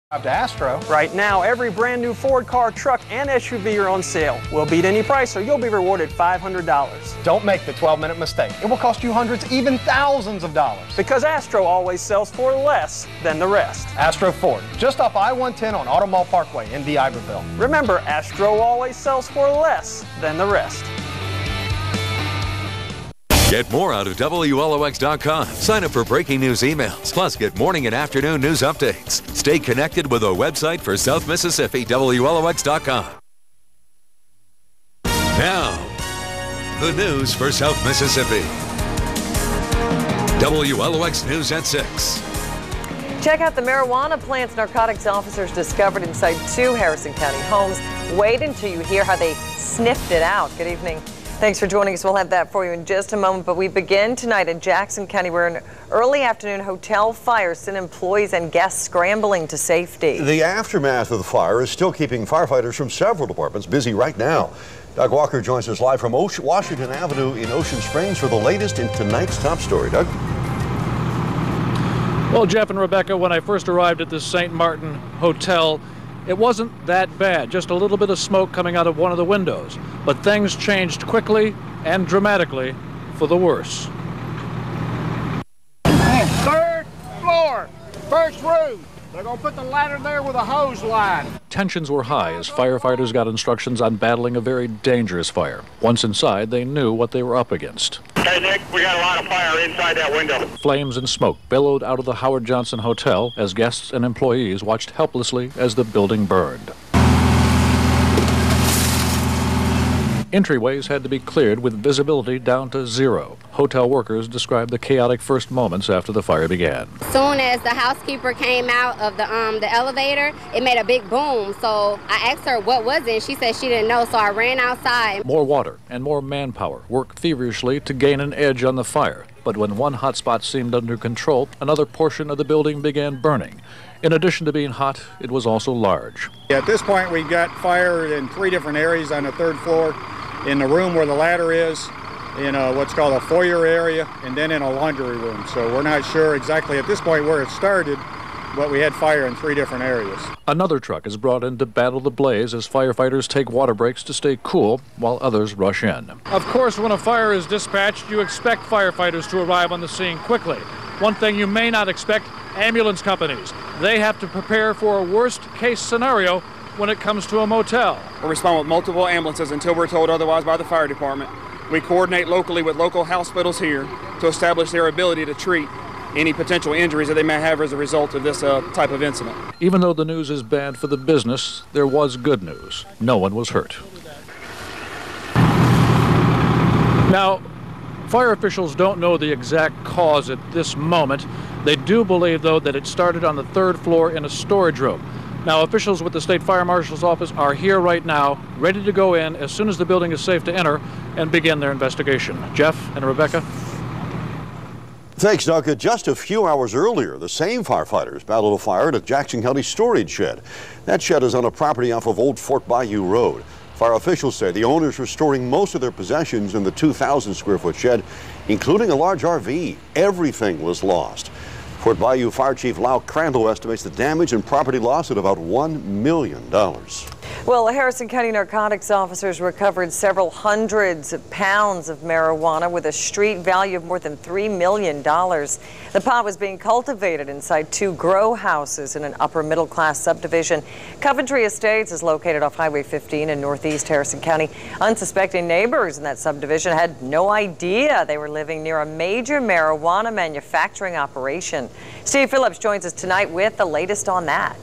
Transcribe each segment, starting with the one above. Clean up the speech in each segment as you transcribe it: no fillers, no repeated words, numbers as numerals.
Up to Astro. Right now, every brand new Ford car, truck, and SUV are on sale. We'll beat any price or you'll be rewarded $500. Don't make the 12-minute mistake. It will cost you hundreds, even thousands of dollars. Because Astro always sells for less than the rest. Astro Ford, just off I-110 on Auto Mall Parkway in the Iberville. Remember, Astro always sells for less than the rest. Get more out of WLOX.com. Sign up for breaking news emails. Plus, get morning and afternoon news updates. Stay connected with a website for South Mississippi, WLOX.com. Now, the news for South Mississippi. WLOX News at 6. Check out the marijuana plants narcotics officers discovered inside 2 Harrison County homes. Wait until you hear how they sniffed it out. Good evening. Thanks for joining us. We'll have that for you in just a moment, but we begin tonight in Jackson County where an early afternoon hotel fire sent employees and guests scrambling to safety. The aftermath of the fire is still keeping firefighters from several departments busy right now. Doug Walker joins us live from Washington Avenue in Ocean Springs for the latest in tonight's top story. Doug? Well, Jeff and Rebecca, when I first arrived at the St. Martin Hotel, it wasn't that bad, just a little bit of smoke coming out of one of the windows. But things changed quickly and dramatically for the worse. Third floor, first room. They're going to put the ladder there with a hose line. Tensions were high as firefighters got instructions on battling a very dangerous fire. Once inside, they knew what they were up against. Hey, Nick, we got a lot of fire inside that window. Flames and smoke billowed out of the Howard Johnson Hotel as guests and employees watched helplessly as the building burned. Entryways had to be cleared with visibility down to 0. Hotel workers described the chaotic first moments after the fire began. As soon as the housekeeper came out of the elevator, it made a big boom. So I asked her what was it. She said she didn't know, so I ran outside. More water and more manpower worked feverishly to gain an edge on the fire. But when one hot spot seemed under control, another portion of the building began burning. In addition to being hot, it was also large. At this point, we've got fire in 3 different areas on the 3rd floor. In the room where the ladder is, in what's called a foyer area, and then in a laundry room. So we're not sure exactly at this point where it started, but we had fire in 3 different areas. Another truck is brought in to battle the blaze as firefighters take water breaks to stay cool while others rush in. Of course, when a fire is dispatched, you expect firefighters to arrive on the scene quickly. One thing you may not expect, ambulance companies. They have to prepare for a worst-case scenario when it comes to a motel. We respond with multiple ambulances until we're told otherwise by the fire department. We coordinate locally with local hospitals here to establish their ability to treat any potential injuries that they may have as a result of this type of incident. Even though the news is bad for the business, there was good news. No one was hurt. Now, fire officials don't know the exact cause at this moment. They do believe, though, that it started on the 3rd floor in a storage room. Now, officials with the State Fire Marshal's Office are here right now, ready to go in as soon as the building is safe to enter and begin their investigation. Jeff and Rebecca. Thanks, Doug. Just a few hours earlier, the same firefighters battled a fire at a Jackson County storage shed. That shed is on a property off of Old Fort Bayou Road. Fire officials say the owners were storing most of their possessions in the 2,000-square-foot shed, including a large RV. Everything was lost. Fort Bayou Fire Chief Lau Crandall estimates the damage and property loss at about $1 million. Well, the Harrison County narcotics officers recovered several hundreds of pounds of marijuana with a street value of more than $3 million. The pot was being cultivated inside 2 grow houses in an upper middle class subdivision. Coventry Estates is located off Highway 15 in northeast Harrison County. Unsuspecting neighbors in that subdivision had no idea they were living near a major marijuana manufacturing operation. Steve Phillips joins us tonight with the latest on that.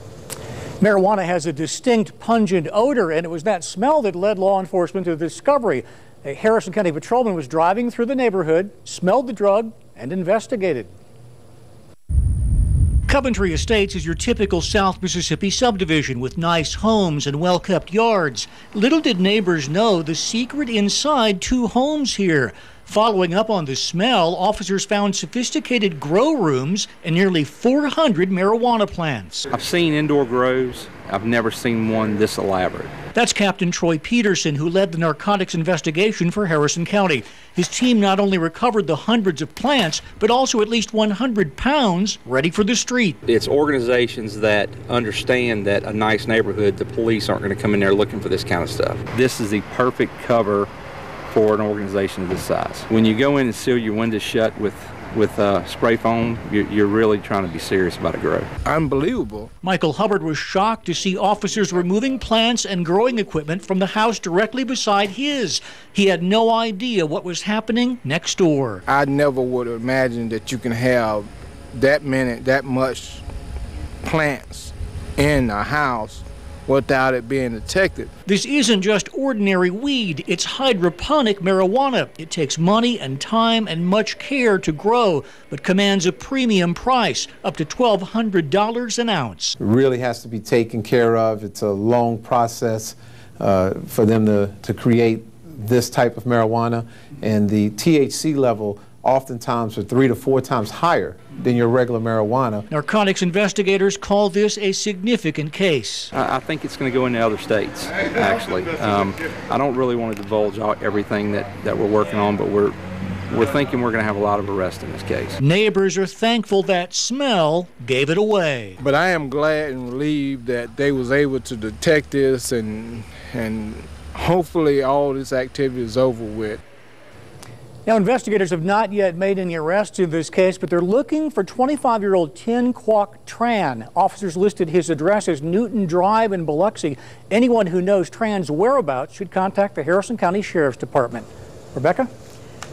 Marijuana has a distinct pungent odor, and it was that smell that led law enforcement to the discovery. A Harrison County patrolman was driving through the neighborhood, smelled the drug, and investigated. Coventry Estates is your typical South Mississippi subdivision with nice homes and well-kept yards. Little did neighbors know the secret inside 2 homes here. Following up on the smell, officers found sophisticated grow rooms and nearly 400 marijuana plants. I've seen indoor grows. I've never seen one this elaborate. That's Captain Troy Peterson, who led the narcotics investigation for Harrison County. His team not only recovered the hundreds of plants, but also at least 100 pounds ready for the street. It's organizations that understand that a nice neighborhood, the police aren't going to come in there looking for this kind of stuff. This is the perfect cover for an organization of this size. When you go in and seal your windows shut with spray foam, you're really trying to be serious about a grow. Unbelievable. Michael Hubbard was shocked to see officers removing plants and growing equipment from the house directly beside his. He had no idea what was happening next door. I never would have imagined that you can have that much plants in a house without it being detected. This isn't just ordinary weed, it's hydroponic marijuana. It takes money and time and much care to grow, but commands a premium price, up to $1,200 an ounce. It really has to be taken care of. It's a long process for them to create this type of marijuana, and the THC level oftentimes are 3 to 4 times higher than your regular marijuana. Narcotics investigators call this a significant case. I think it's going to go into other states, actually. I don't really want to divulge everything that we're working on, but we're thinking we're going to have a lot of arrests in this case. Neighbors are thankful that smell gave it away. But I am glad and relieved that they was able to detect this, and hopefully all this activity is over with. Now, investigators have not yet made any arrests in this case, but they're looking for 25-year-old Tin Quoc Tran. Officers listed his address as Newton Drive in Biloxi. Anyone who knows Tran's whereabouts should contact the Harrison County Sheriff's Department. Rebecca?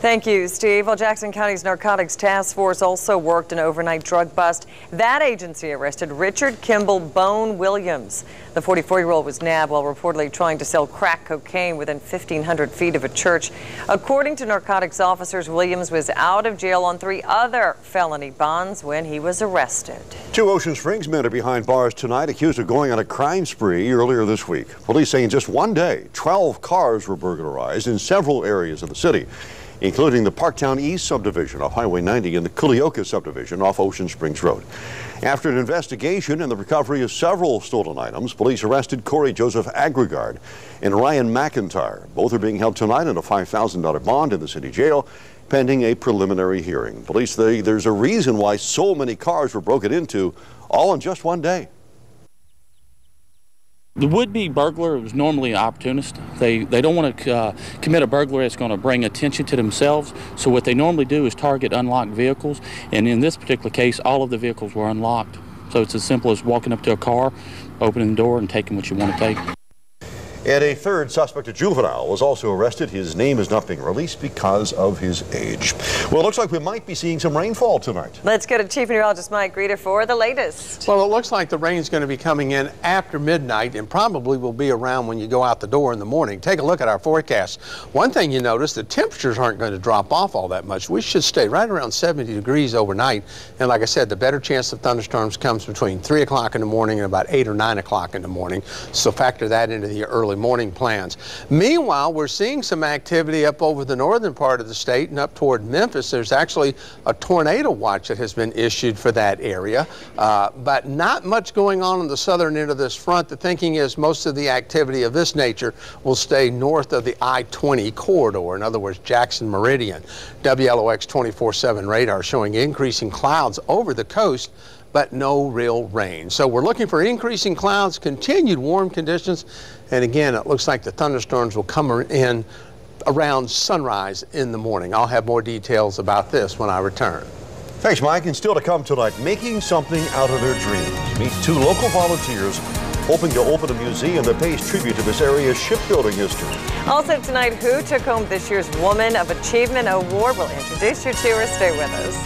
Thank you, Steve. Well, Jackson County's Narcotics Task Force also worked an overnight drug bust. That agency arrested Richard Kimball Bone Williams. The 44-year-old was nabbed while reportedly trying to sell crack cocaine within 1,500 feet of a church. According to narcotics officers, Williams was out of jail on 3 other felony bonds when he was arrested. 2 Ocean Springs men are behind bars tonight, accused of going on a crime spree earlier this week. Police say in just one day, 12 cars were burglarized in several areas of the city, including the Parktown East subdivision off Highway 90 and the Culioca subdivision off Ocean Springs Road. After an investigation and the recovery of several stolen items, police arrested Corey Joseph Agregard and Ryan McIntyre. Both are being held tonight on a $5,000 bond in the city jail, pending a preliminary hearing. Police say there's a reason why so many cars were broken into, all in just one day. The would-be burglar is normally an opportunist. They don't want to commit a burglary that's going to bring attention to themselves. So what they normally do is target unlocked vehicles. And in this particular case, all of the vehicles were unlocked. So it's as simple as walking up to a car, opening the door, and taking what you want to take. And a third suspect, a juvenile, was also arrested. His name is not being released because of his age. Well, it looks like we might be seeing some rainfall tonight. Let's go to Chief Meteorologist Mike Reeder for the latest. Well, it looks like the rain's going to be coming in after midnight and probably will be around when you go out the door in the morning. Take a look at our forecast. One thing you notice, the temperatures aren't going to drop off all that much. We should stay right around 70 degrees overnight. And like I said, the better chance of thunderstorms comes between 3 o'clock in the morning and about 8 or 9 o'clock in the morning. So factor that into the early morning plans. Meanwhile, we're seeing some activity up over the northern part of the state and up toward Memphis. There's actually a tornado watch that has been issued for that area, but not much going on the southern end of this front. The thinking is most of the activity of this nature will stay north of the I-20 corridor, in other words, Jackson Meridian. WLOX 24/7 radar showing increasing clouds over the coast, but no real rain. So we're looking for increasing clouds, continued warm conditions, and again, it looks like the thunderstorms will come in around sunrise in the morning. I'll have more details about this when I return. Thanks, Mike. And still to come tonight, making something out of their dreams. Meet 2 local volunteers hoping to open a museum that pays tribute to this area's shipbuilding history. Also tonight, who took home this year's Woman of Achievement Award? We'll introduce you to her. Stay with us.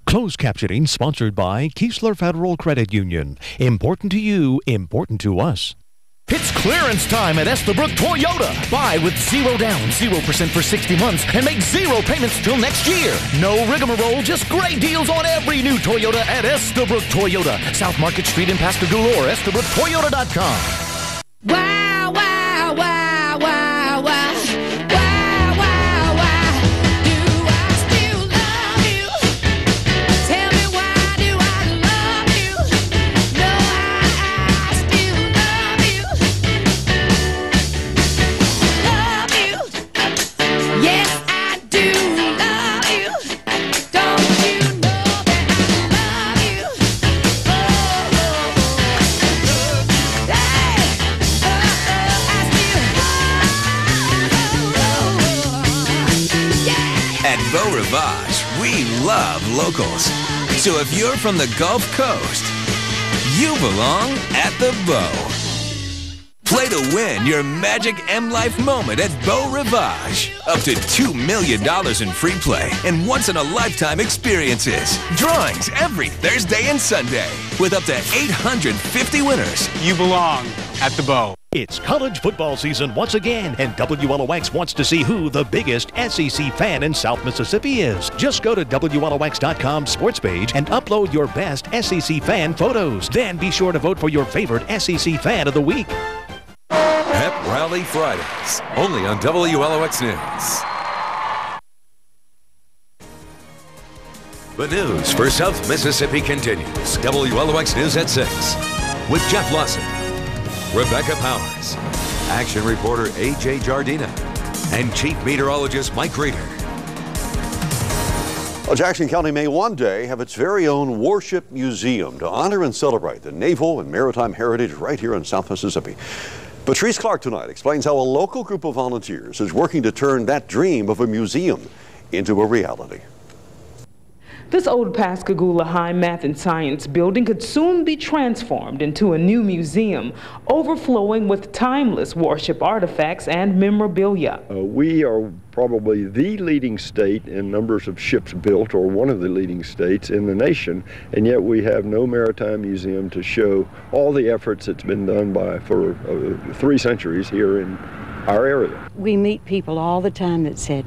Closed captioning sponsored by Keesler Federal Credit Union. Important to you, important to us. It's clearance time at Estabrook Toyota. Buy with 0 down, 0% for 60 months, and make 0 payments till next year. No rigmarole, just great deals on every new Toyota at Estabrook Toyota. South Market Street in Pascagoula or EstabrookToyota.com. Wow, wow, wow, wow, wow. Beau Rivage, we love locals. So if you're from the Gulf Coast, you belong at the Beau. Play to win your magic Mlife moment at Beau Rivage. Up to $2 million in free play and once-in-a-lifetime experiences. Drawings every Thursday and Sunday with up to 850 winners. You belong at the Beau. It's college football season once again, and WLOX wants to see who the biggest SEC fan in South Mississippi is. Just go to WLOX.com sports page and upload your best SEC fan photos. Then be sure to vote for your favorite SEC fan of the week. Pep Rally Fridays, only on WLOX News. The news for South Mississippi continues. WLOX News at 6 with Jeff Lawson, Rebecca Powers, action reporter A.J. Jardina, and chief meteorologist Mike Reeder. Well, Jackson County may one day have its very own warship museum to honor and celebrate the naval and maritime heritage right here in South Mississippi. Patrice Clark tonight explains how a local group of volunteers is working to turn that dream of a museum into a reality. This old Pascagoula High Math and Science building could soon be transformed into a new museum, overflowing with timeless warship artifacts and memorabilia. We are probably the leading state in numbers of ships built, or one of the leading states in the nation, and yet we have no maritime museum to show all the efforts that's been done for 3 centuries here in our area. We meet people all the time that said,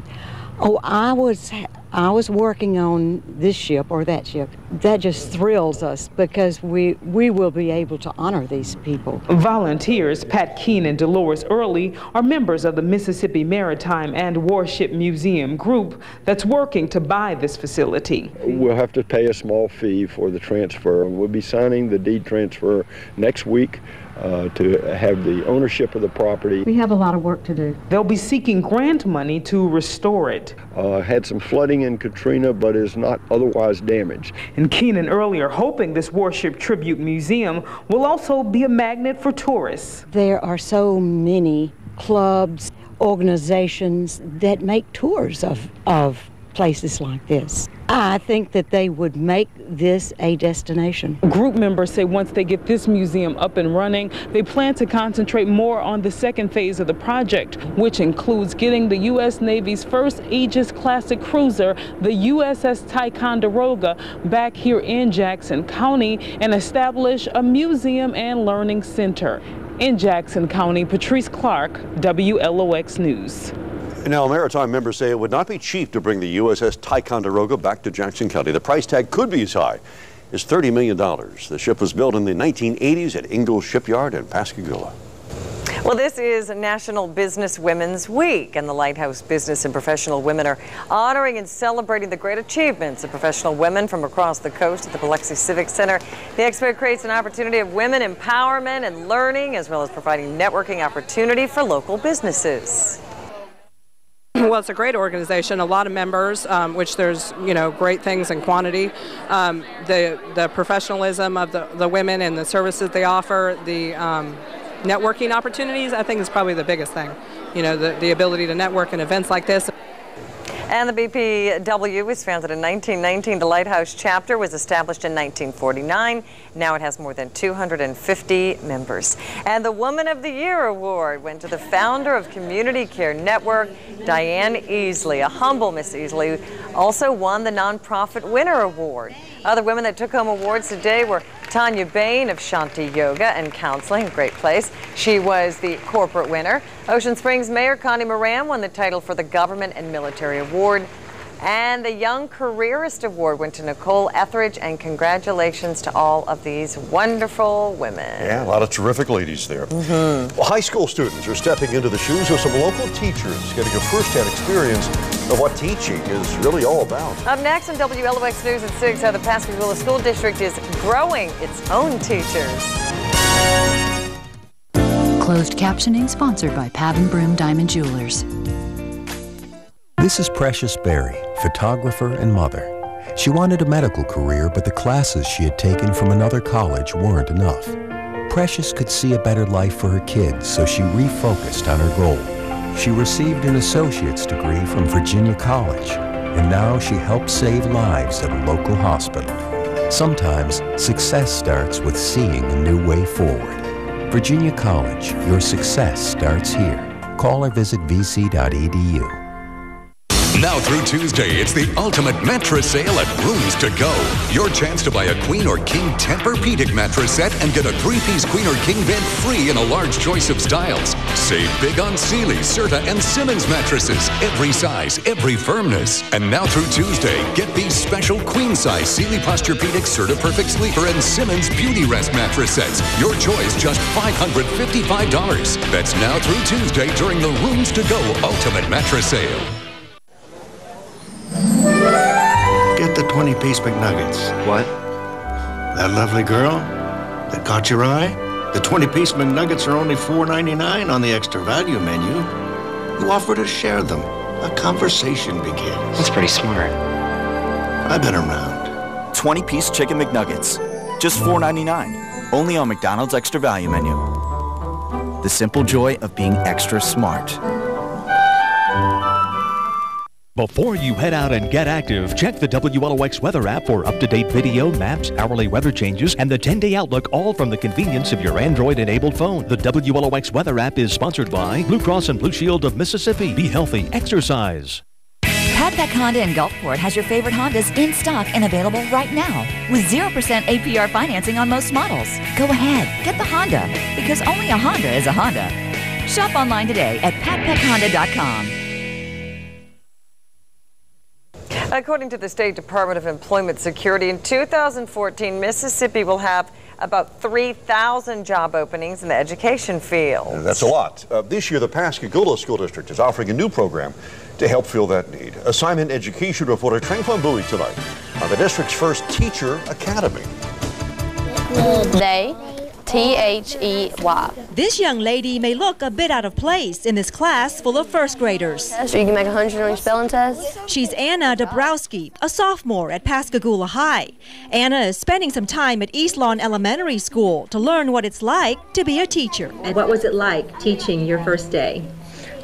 oh, I was working on this ship or that ship. That just thrills us because we will be able to honor these people. Volunteers Pat Keene and Dolores Early are members of the Mississippi Maritime and Warship Museum group that's working to buy this facility. We'll have to pay a small fee for the transfer. We'll be signing the deed transfer next week to have the ownership of the property. We have a lot of work to do. They'll be seeking grant money to restore it. Had some flooding in Katrina, but is not otherwise damaged. And Keene and Early are hoping this Warship Tribute Museum will also be a magnet for tourists. There are so many clubs, organizations that make tours of places like this. I think that they would make this a destination. Group members say once they get this museum up and running, they plan to concentrate more on the second phase of the project, which includes getting the U.S. Navy's first Aegis classic cruiser, the USS Ticonderoga, back here in Jackson County and establish a museum and learning center. In Jackson County, Patrice Clark, WLOX News. Now, maritime members say it would not be cheap to bring the USS Ticonderoga back to Jackson County. The price tag could be as high as $30 million. The ship was built in the 1980s at Ingalls Shipyard in Pascagoula. Well, this is National Business Women's Week, and the Lighthouse Business and Professional Women are honoring and celebrating the great achievements of professional women from across the coast at the Biloxi Civic Center. The expo creates an opportunity of women empowerment and learning, as well as providing networking opportunity for local businesses. Well, it's a great organization, a lot of members, which there's, great things in quantity. The professionalism of the women and the services they offer, the networking opportunities, I think is probably the biggest thing. The ability to network in events like this. And the BPW was founded in 1919. The Lighthouse Chapter was established in 1949. Now it has more than 250 members. And the Woman of the Year award went to the founder of Community Care Network, Diane Easley. A humble Miss Easley also won the Nonprofit Winner Award. Other women that took home awards today were Tanya Bain of Shanti Yoga and Counseling, great place. She was the corporate winner. Ocean Springs Mayor Connie Moran won the title for the Government and Military Award. And the Young Careerist Award went to Nicole Etheridge, and congratulations to all of these wonderful women. Yeah, a lot of terrific ladies there. Well, high school students are stepping into the shoes of some local teachers, getting a first-hand experience of what teaching is really all about. Up next on WLOX News at 6, how the Pascagoula School District is growing its own teachers. Closed captioning sponsored by Pav & Broom Diamond Jewelers. This is Precious Berry, photographer and mother. She wanted a medical career, but the classes she had taken from another college weren't enough. Precious could see a better life for her kids, so she refocused on her goal. She received an associate's degree from Virginia College. and now she helps save lives at a local hospital. Sometimes success starts with seeing a new way forward. Virginia College, your success starts here. Call or visit vc.edu. Now through Tuesday, it's the ultimate mattress sale at Rooms to Go. Your chance to buy a Queen or King Tempur-Pedic mattress set and get a 3-piece Queen or King bed free in a large choice of styles. Save big on Sealy, Serta, and Simmons mattresses. Every size, every firmness. And now through Tuesday, get these special queen-size Sealy Posturepedic, Serta Perfect Sleeper, and Simmons Beauty Rest mattress sets. Your choice, just $555. That's now through Tuesday during the Rooms to Go Ultimate Mattress Sale. Get the 20-piece McNuggets. What? That lovely girl that caught your eye? The 20-piece McNuggets are only $4.99 on the extra value menu. You offer to share them. A conversation begins. That's pretty smart. I've been around. 20-piece chicken McNuggets. Just $4.99. Only on McDonald's extra value menu. The simple joy of being extra smart. Before you head out and get active, check the WLOX weather app for up-to-date video, maps, hourly weather changes, and the 10-day outlook, all from the convenience of your Android-enabled phone. The WLOX weather app is sponsored by Blue Cross and Blue Shield of Mississippi. Be healthy, exercise. Padpack Honda in Gulfport has your favorite Hondas in stock and available right now with 0% APR financing on most models. Go ahead, get the Honda, because only a Honda is a Honda. Shop online today at padpackhonda.com. According to the State Department of Employment Security, in 2014, Mississippi will have about 3,000 job openings in the education field. That's a lot. This year, the Pascagoula School District is offering a new program to help fill that need. Assignment Education reporter Trang Bowie tonight on the district's first teacher academy. They, T-H-E-Y. This young lady may look a bit out of place in this class full of first graders. So you can make 100 on your spelling test. She's Anna Dabrowski, a sophomore at Pascagoula High. Anna is spending some time at East Lawn Elementary School to learn what it's like to be a teacher. What was it like teaching your first day?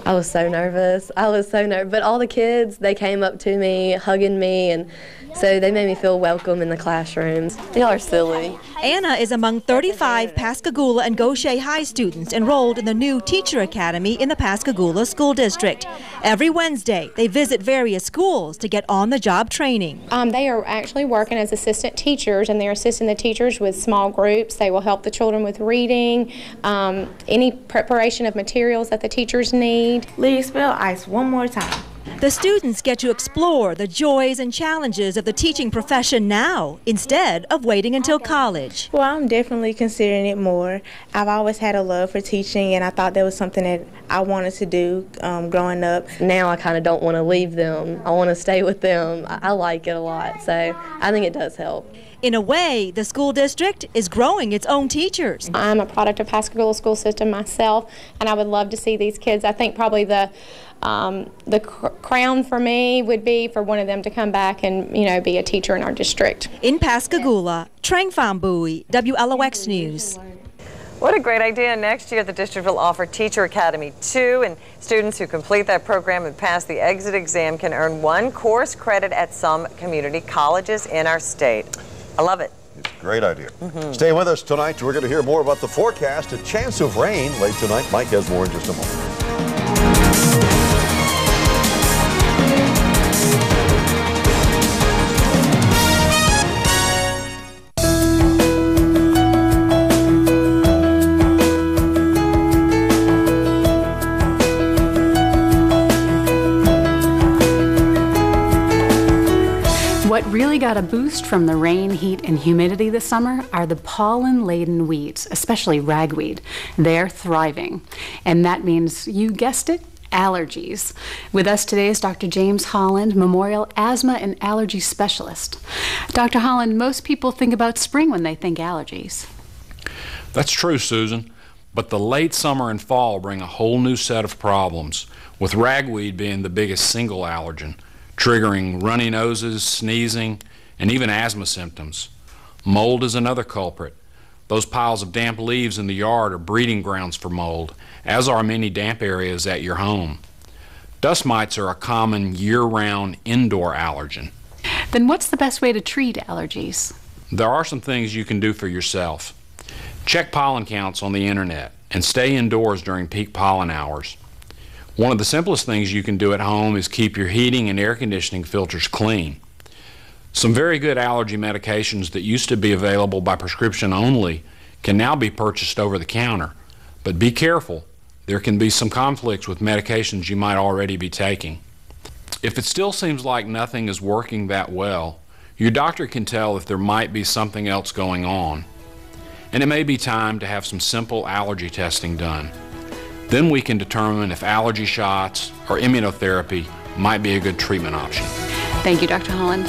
I was so nervous. But all the kids, they came up to me, hugging me, and so they made me feel welcome in the classrooms. Y'all are silly. Anna is among 35 Pascagoula and Gaucher High students enrolled in the new Teacher Academy in the Pascagoula School District. Every Wednesday, they visit various schools to get on-the-job training. They are actually working as assistant teachers, and they're assisting the teachers with small groups. They will help the children with reading, any preparation of materials that the teachers need. Lee, spell ice one more time. The students get to explore the joys and challenges of the teaching profession now, instead of waiting until college. Well, I'm definitely considering it more. I've always had a love for teaching, and I thought that was something that I wanted to do growing up. Now I kind of don't want to leave them. I want to stay with them. I like it a lot, so I think it does help. In a way, the school district is growing its own teachers. I'm a product of Pascagoula school system myself, and I would love to see these kids. I think probably the crown for me would be for one of them to come back and, be a teacher in our district. In Pascagoula, Trang Bowie, WLOX News. What a great idea. Next year, the district will offer Teacher Academy 2, and students who complete that program and pass the exit exam can earn 1 course credit at some community colleges in our state. I love it. It's a great idea. Stay with us tonight. We're going to hear more about the forecast. A chance of rain late tonight. Mike has more in just a moment. What really got a boost from the rain, heat, and humidity this summer are the pollen-laden weeds, especially ragweed. They're thriving. And that means, you guessed it, allergies. With us today is Dr. James Holland, Memorial Asthma and Allergy Specialist. Dr. Holland, most people think about spring when they think allergies. That's true, Susan. But the late summer and fall bring a whole new set of problems, with ragweed being the biggest single allergen, triggering runny noses, sneezing, and even asthma symptoms. Mold is another culprit. Those piles of damp leaves in the yard are breeding grounds for mold, as are many damp areas at your home. Dust mites are a common year-round indoor allergen. Then what's the best way to treat allergies? There are some things you can do for yourself. Check pollen counts on the internet and stay indoors during peak pollen hours. One of the simplest things you can do at home is keep your heating and air conditioning filters clean. Some very good allergy medications that used to be available by prescription only can now be purchased over the counter. But be careful, there can be some conflicts with medications you might already be taking. If it still seems like nothing is working that well, your doctor can tell if there might be something else going on. And it may be time to have some simple allergy testing done. Then we can determine if allergy shots or immunotherapy might be a good treatment option. Thank you, Dr. Holland.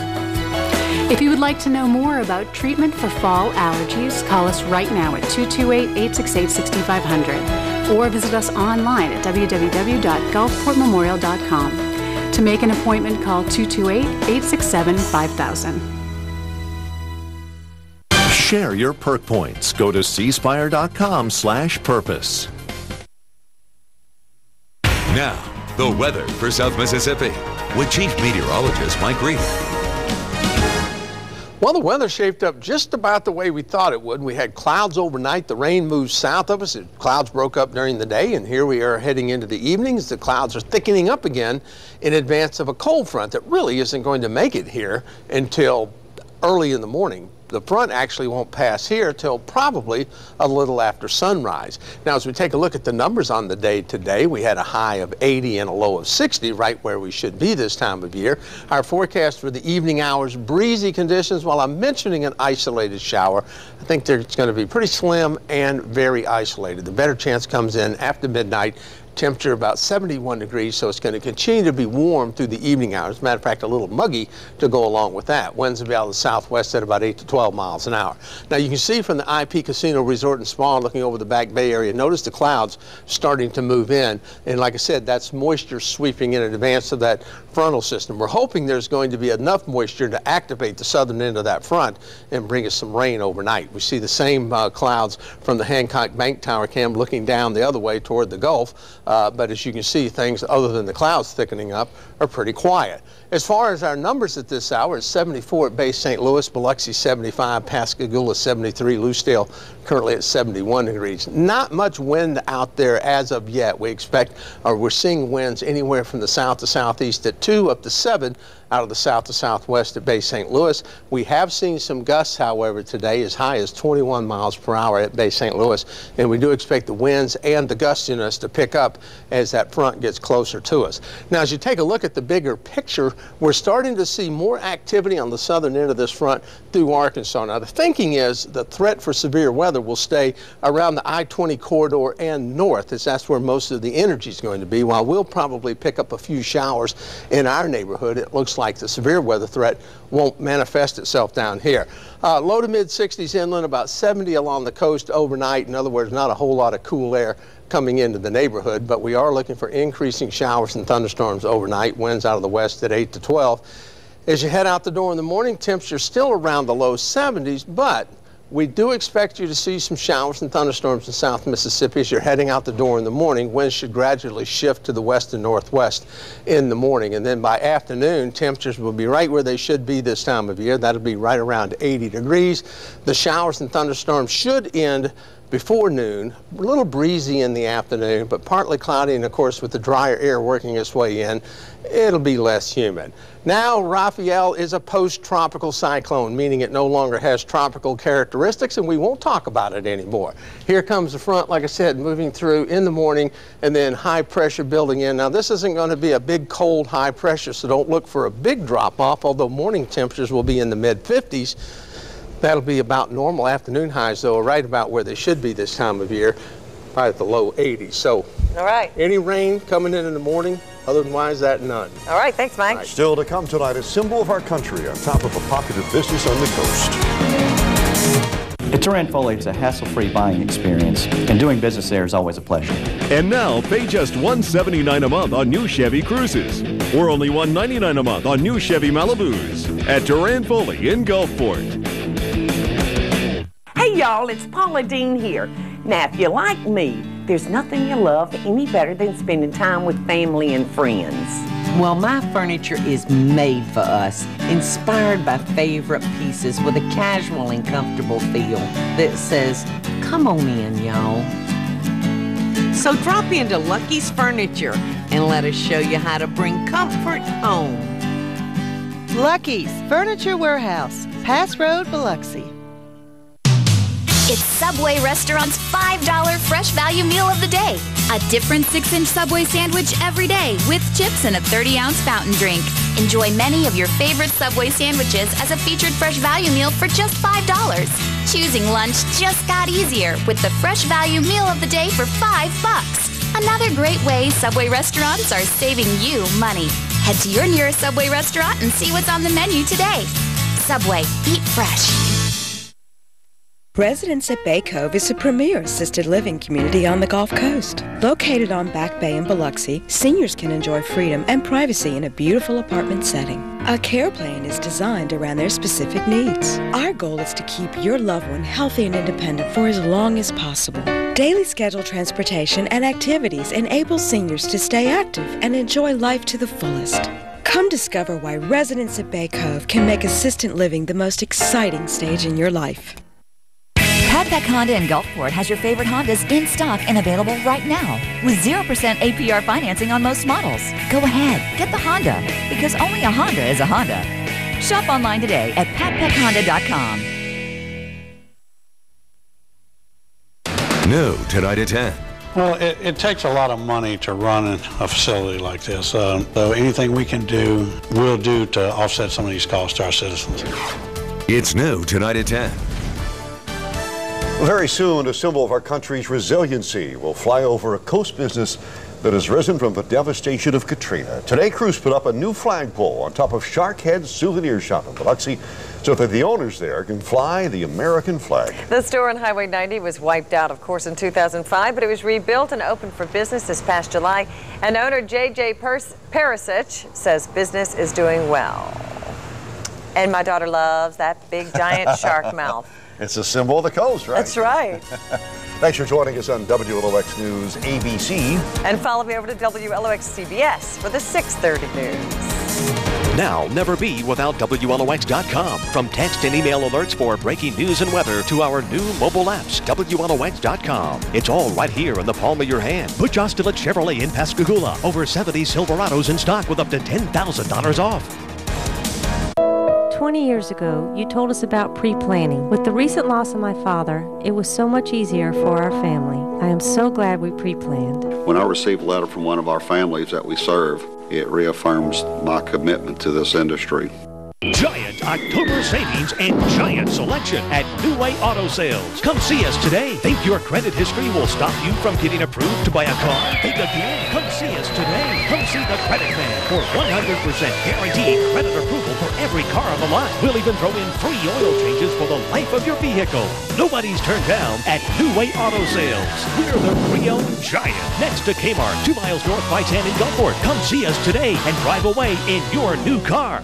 If you would like to know more about treatment for fall allergies, call us right now at 228-868-6500 or visit us online at www.gulfportmemorial.com. To make an appointment, call 228-867-5000. Share your perk points. Go to cspire.com/purpose. Now, the weather for South Mississippi with Chief Meteorologist Mike Reed. Well, the weather shaped up just about the way we thought it would. We had clouds overnight. The rain moved south of us. Clouds broke up during the day, and here we are heading into the evenings. The clouds are thickening up again in advance of a cold front that really isn't going to make it here until early in the morning. The front actually won't pass here till probably a little after sunrise. Now, as we take a look at the numbers on the day today, we had a high of 80 and a low of 60, right where we should be this time of year. Our forecast for the evening hours, breezy conditions. While I'm mentioning an isolated shower, I think it's going to be pretty slim and very isolated. The better chance comes in after midnight. Temperature about 71 degrees, so it's going to continue to be warm through the evening hours. As a matter of fact, a little muggy to go along with that. Winds will be out of the southwest at about 8 to 12 miles an hour. Now, you can see from the IP Casino Resort and Spa looking over the Back Bay area, notice the clouds starting to move in. And like I said, that's moisture sweeping in advance of that frontal system. We're hoping there's going to be enough moisture to activate the southern end of that front and bring us some rain overnight. We see the same clouds from the Hancock Bank Tower cam looking down the other way toward the Gulf. But as you can see, things other than the clouds thickening up are pretty quiet. As far as our numbers at this hour, it's 74 at Bay St. Louis, Biloxi 75, Pascagoula 73, Lucedale currently at 71 degrees. Not much wind out there as of yet. We expect, or we're seeing winds anywhere from the south to southeast at 2 up to 7 out of the south to southwest at Bay St. Louis. We have seen some gusts, however, today as high as 21 miles per hour at Bay St. Louis, and we do expect the winds and the gustiness to pick up as that front gets closer to us. Now, as you take a look at the bigger picture, we're starting to see more activity on the southern end of this front through Arkansas. Now, the thinking is the threat for severe weather will stay around the I-20 corridor and north, as that's where most of the energy is going to be. While we'll probably pick up a few showers in our neighborhood, it looks like the severe weather threat won't manifest itself down here. Low to mid 60s inland, about 70 along the coast overnight. In other words, not a whole lot of cool air coming into the neighborhood, but we are looking for increasing showers and thunderstorms overnight. Winds out of the west at 8 to 12. As you head out the door in the morning, temperatures still around the low 70s, but we do expect you to see some showers and thunderstorms in South Mississippi as you're heading out the door in the morning. Winds should gradually shift to the west and northwest in the morning. And then by afternoon, temperatures will be right where they should be this time of year. That'll be right around 80 degrees. The showers and thunderstorms should end before noon, a little breezy in the afternoon, but partly cloudy, and of course with the drier air working its way in, it'll be less humid. Now, Raphael is a post-tropical cyclone, meaning it no longer has tropical characteristics, and we won't talk about it anymore. Here comes the front, like I said, moving through in the morning, and then high pressure building in. Now, this isn't going to be a big, cold, high pressure, so don't look for a big drop-off, although morning temperatures will be in the mid-50s. That'll be about normal. Afternoon highs, though, are right about where they should be this time of year, probably at the low 80s. So, all right. Any rain coming in the morning? Otherwise, that none. All right, thanks, Mike. Right. Still to come tonight, a symbol of our country on top of a popular business on the coast. At Durant Foley, it's a hassle-free buying experience, and doing business there is always a pleasure. And now, pay just $179 a month on new Chevy Cruises, or only $199 a month on new Chevy Malibus at Durant Foley in Gulfport. Hey y'all, it's Paula Dean here. Now, if you're like me, there's nothing you love any better than spending time with family and friends. Well, my furniture is made for us, inspired by favorite pieces with a casual and comfortable feel that says, come on in, y'all. So drop into Lucky's Furniture and let us show you how to bring comfort home. Lucky's Furniture Warehouse, Pass Road, Biloxi. It's Subway Restaurant's $5 fresh value meal of the day. A different 6-inch Subway sandwich every day with chips and a 30-ounce fountain drink. Enjoy many of your favorite Subway sandwiches as a featured fresh value meal for just $5. Choosing lunch just got easier with the fresh value meal of the day for $5. Another great way Subway restaurants are saving you money. Head to your nearest Subway restaurant and see what's on the menu today. Subway, eat fresh. Residence at Bay Cove is a premier assisted living community on the Gulf Coast. Located on Back Bay in Biloxi, seniors can enjoy freedom and privacy in a beautiful apartment setting. A care plan is designed around their specific needs. Our goal is to keep your loved one healthy and independent for as long as possible. Daily scheduled transportation and activities enable seniors to stay active and enjoy life to the fullest. Come discover why Residence at Bay Cove can make assisted living the most exciting stage in your life. Padpack Honda in Gulfport has your favorite Hondas in stock and available right now with 0% APR financing on most models. Go ahead, get the Honda, because only a Honda is a Honda. Shop online today at padpackhonda.com. New tonight at 10. Well, it takes a lot of money to run a facility like this. So anything we can do, we'll do to offset some of these costs to our citizens. It's new tonight at 10. Very soon, a symbol of our country's resiliency will fly over a coast business that has risen from the devastation of Katrina. Today, crews put up a new flagpole on top of Shark Head Souvenir Shop in Biloxi so that the owners there can fly the American flag. The store on Highway 90 was wiped out, of course, in 2005, but it was rebuilt and opened for business this past July. And owner J.J. Perisic says business is doing well. And my daughter loves that big, giant shark mouth. It's a symbol of the coast, right? That's right. Thanks for joining us on WLOX News ABC. And follow me over to WLOX-CBS for the 6:30 news. Now, never be without WLOX.com. From text and email alerts for breaking news and weather to our new mobile apps, WLOX.com. It's all right here in the palm of your hand. Put Jostila Chevrolet in Pascagoula. Over 70 Silverados in stock with up to $10,000 off. 20 years ago, you told us about pre-planning. With the recent loss of my father, it was so much easier for our family. I am so glad we pre-planned. When I receive a letter from one of our families that we serve, it reaffirms my commitment to this industry. Giant October savings and giant selection at New Way Auto Sales. Come see us today. Think your credit history will stop you from getting approved to buy a car? Think again. Come see us today. Come see the Credit Man for 100% guaranteed credit approval for every car on the lot. We'll even throw in free oil changes for the life of your vehicle. Nobody's turned down at New Way Auto Sales. We're the pre-owned giant next to Kmart, 2 miles north by 10 in Gulfport. Come see us today and drive away in your new car.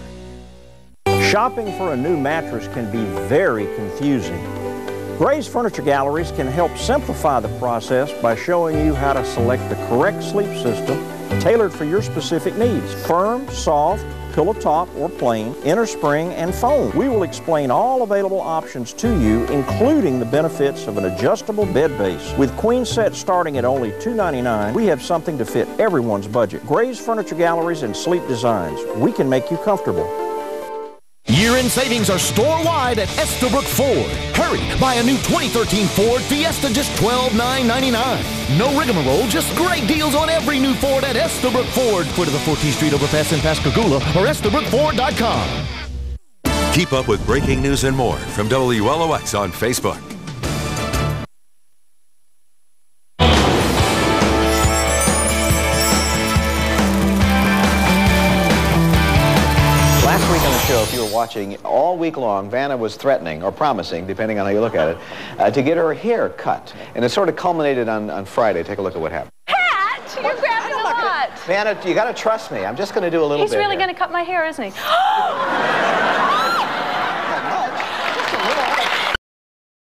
Shopping for a new mattress can be very confusing. Gray's Furniture Galleries can help simplify the process by showing you how to select the correct sleep system tailored for your specific needs. Firm, soft, pillow top or plain, inner spring, and foam. We will explain all available options to you, including the benefits of an adjustable bed base. With queen sets starting at only $2.99, we have something to fit everyone's budget. Gray's Furniture Galleries and Sleep Designs. We can make you comfortable. Year-end savings are store-wide at Estabrook Ford. Hurry, buy a new 2013 Ford Fiesta just $12,999. No rigmarole, just great deals on every new Ford at Estabrook Ford. Foot of the 14th Street overpass in Pascagoula or EstabrookFord.com. Keep up with breaking news and more from WLOX on Facebook. If you were watching all week long, Vanna was threatening or promising, depending on how you look at it, to get her hair cut. And it sort of culminated on Friday. Take a look at what happened. Pat, you're grabbing a lot. Vanna, you got to trust me. I'm just going to do a little bit. He's really going to cut my hair, isn't he?